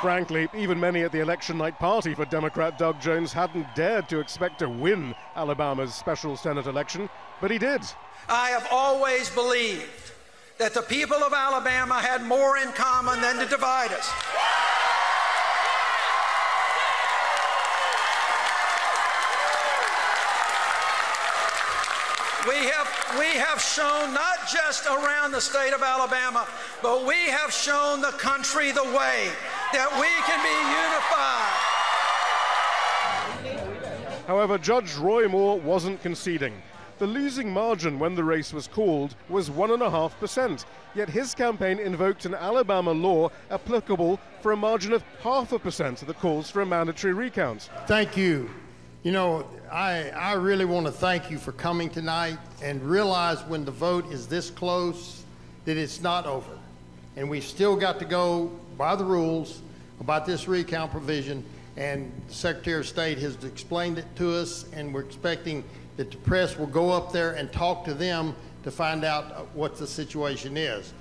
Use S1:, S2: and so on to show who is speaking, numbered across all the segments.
S1: Frankly, even many at the election night party for Democrat Doug Jones hadn't dared to expect to win Alabama's special Senate election, but he did.
S2: I have always believed that the people of Alabama had more in common than to divide us. We have shown not just around the state of Alabama, but we have shown the country the way that we can be unified.
S1: However, Judge Roy Moore wasn't conceding. The losing margin when the race was called was 1.5%, yet his campaign invoked an Alabama law applicable for a margin of 0.5% that calls for a mandatory recount.
S3: Thank you. You know, I really want to thank you for coming tonight and realize when the vote is this close that it's not over. And we've still got to go by the rules about this recount provision, and the Secretary of State has explained it to us, and we're expecting that the press will go up there and talk to them to find out what the situation is.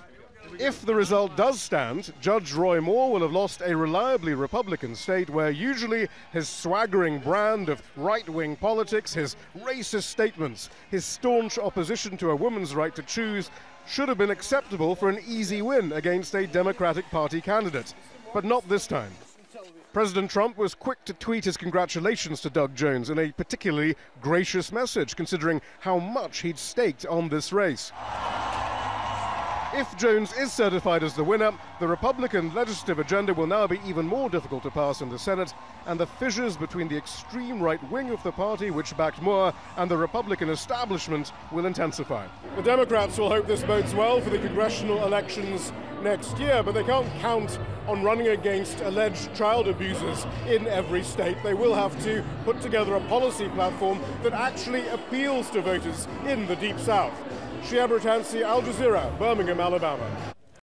S1: If the result does stand, Judge Roy Moore will have lost a reliably Republican state where usually his swaggering brand of right-wing politics, his racist statements, his staunch opposition to a woman's right to choose should have been acceptable for an easy win against a Democratic Party candidate. But not this time. President Trump was quick to tweet his congratulations to Doug Jones in a particularly gracious message, considering how much he'd staked on this race. If Jones is certified as the winner, the Republican legislative agenda will now be even more difficult to pass in the Senate, and the fissures between the extreme right wing of the party, which backed Moore, and the Republican establishment will intensify. The Democrats will hope this bodes well for the congressional elections next year, but they can't count on running against alleged child abusers in every state. They will have to put together a policy platform that actually appeals to voters in the Deep South. Shihab, Rattansi, Al Jazeera, Birmingham, Alabama.